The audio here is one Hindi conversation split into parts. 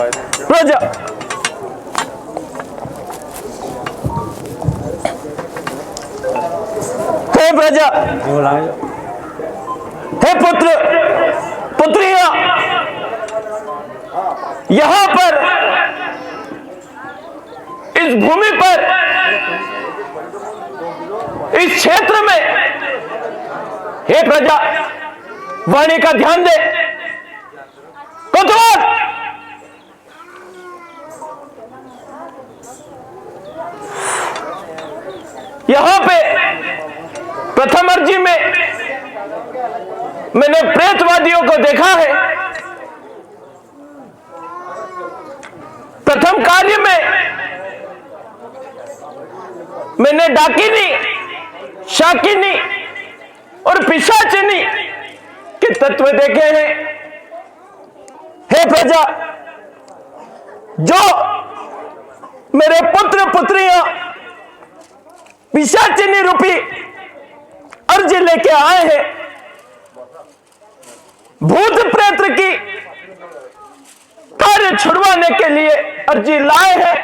प्रजा। हे प्रजा, हे पुत्र पुत्रियां, यहां पर इस भूमि पर, इस क्षेत्र में, हे प्रजा, वाणी का ध्यान दे। कोतवाल, यहां पे प्रथम अर्जी में मैंने प्रेतवादियों को देखा है। प्रथम कार्य में मैंने डाकिनी, शाकिनी और पिशाचिनी के तत्व देखे हैं। हे प्रजा, जो मेरे पुत्र पुत्रियां पिशाचिनी रूपी अर्जी लेके आए हैं, भूत प्रेत की कार्य छुड़वाने के लिए अर्जी लाए हैं।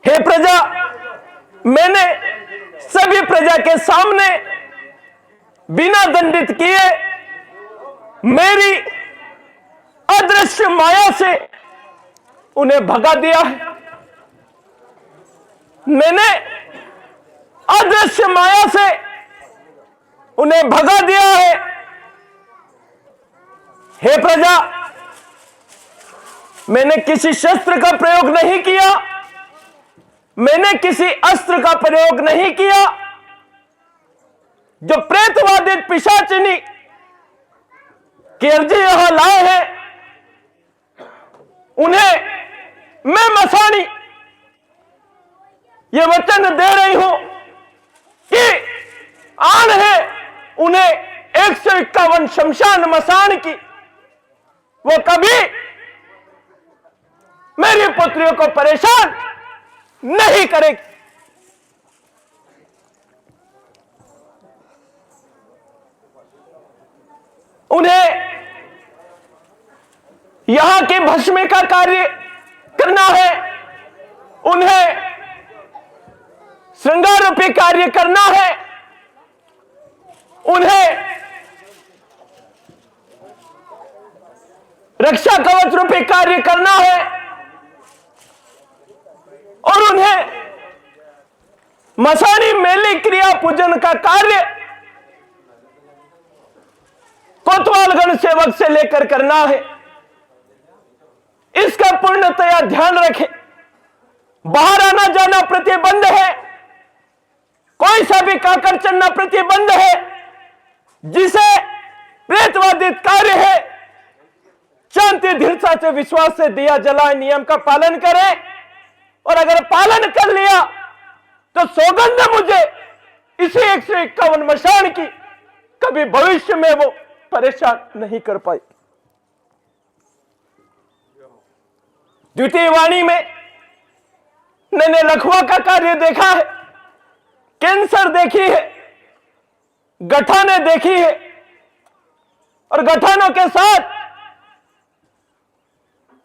हे प्रजा, मैंने सभी प्रजा के सामने बिना दंडित किए मेरी अदृश्य माया से उन्हें भगा दिया है। मैंने अदृश्य माया से उन्हें भगा दिया है। हे प्रजा, मैंने किसी शस्त्र का प्रयोग नहीं किया, मैंने किसी अस्त्र का प्रयोग नहीं किया। जो प्रेतवादी पिशाचिनी की अर्जी यहां लाए हैं, उन्हें मैं मसाणी ये वचन दे रही हूं कि आन है उन्हें 151 शमशान मसान की, वो कभी मेरी पुत्रियों को परेशान नहीं करेगी। उन्हें यहां के भस्मी का कार्य करना है, उन्हें श्रृंगार रूपी कार्य करना है, उन्हें रक्षा कवच रूपी कार्य करना है, और उन्हें मसानी मेली क्रिया पूजन का कार्य कोतवालगण सेवक से लेकर करना है। इसका पूर्णतया ध्यान रखें। बाहर आना जाना प्रतिबंध है, कोई सा भी काकर चलना प्रतिबंध है। जिसे प्रेतवादित कार्य है, शांति दृढ़ता से विश्वास से दिया जलाए नियम का पालन करें, और अगर पालन कर लिया तो सौगंध मुझे इसी 151 मशान की, कभी भविष्य में वो परेशान नहीं कर पाई। द्वितीय वाणी में मैंने लखवा का कार्य देखा है, कैंसर देखी है, गठाने देखी है, और गठानों के साथ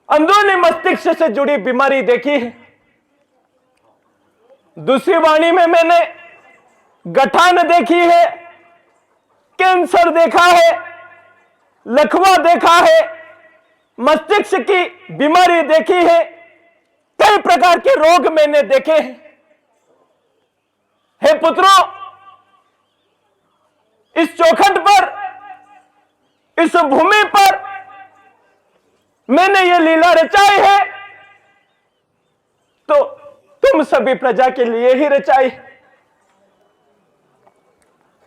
अंदरूनी मस्तिष्क से जुड़ी बीमारी देखी है। दूसरी वाणी में मैंने गठान देखी है, कैंसर देखा है, लखवा देखा है, मस्तिष्क की बीमारी देखी है, कई प्रकार के रोग मैंने देखे हैं। हे पुत्रों, इस चौखट पर, इस भूमि पर मैंने ये लीला रचाई है, तो तुम सभी प्रजा के लिए ही रचाई।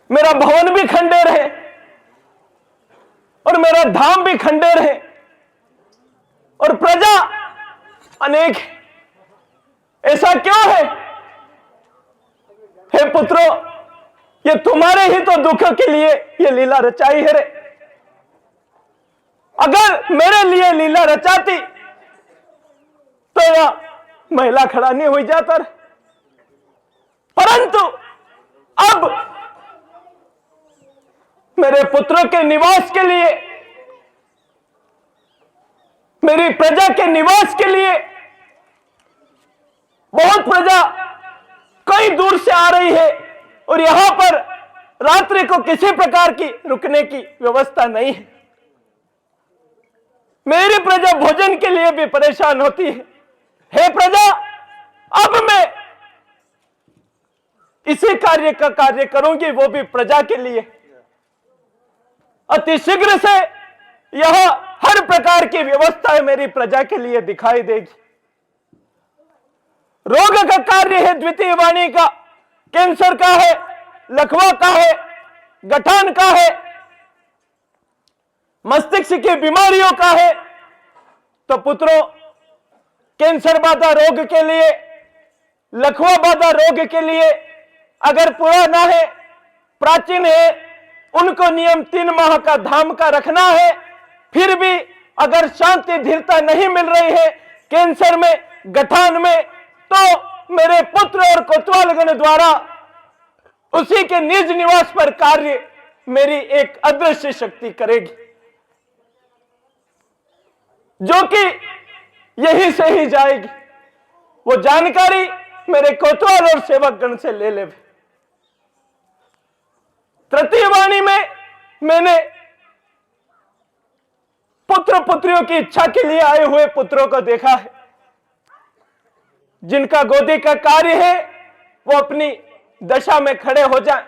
मेरा भवन भी खंडेर है और मेरा धाम भी खंडेर है, और प्रजा अनेक है। ऐसा क्यों है? हे पुत्रों, ये तुम्हारे ही तो दुख के लिए ये लीला रचाई है रे। अगर मेरे लिए लीला रचाती तो यह महिला खड़ा नहीं हो जाता, परंतु अब मेरे पुत्रों के निवास के लिए मेरी प्रजा के निवास के लिए बहुत प्रजा कई दूर से आ रही है और यहां पर रात्रि को किसी प्रकार की रुकने की व्यवस्था नहीं है। मेरी प्रजा भोजन के लिए भी परेशान होती है। हे प्रजा, अब मैं इसी कार्य करूंगी, वो भी प्रजा के लिए। अति शीघ्र से यह हर प्रकार की व्यवस्थाएं मेरी प्रजा के लिए दिखाई देगी। रोग का कार्य है द्वितीय वाणी का, कैंसर का है, लकवा का है, गठान का है, मस्तिष्क की बीमारियों का है। तो पुत्रों, कैंसर बाधा रोग के लिए, लकवा बाधा रोग के लिए अगर पुराना है, प्राचीन है, उनको नियम 3 माह का धाम का रखना है। फिर भी अगर शांति धीरता नहीं मिल रही है कैंसर में, गठान में, तो मेरे पुत्र और कोतवालगण द्वारा उसी के निज निवास पर कार्य मेरी एक अदृश्य शक्ति करेगी, जो कि यही से ही जाएगी। वो जानकारी मेरे कोतवाल और सेवकगण से ले ले। तृतीय वाणी में मैंने पुत्र पुत्रियों की इच्छा के लिए आए हुए पुत्रों को देखा है, जिनका गोदी का कार्य है वो अपनी दशा में खड़े हो जाएं।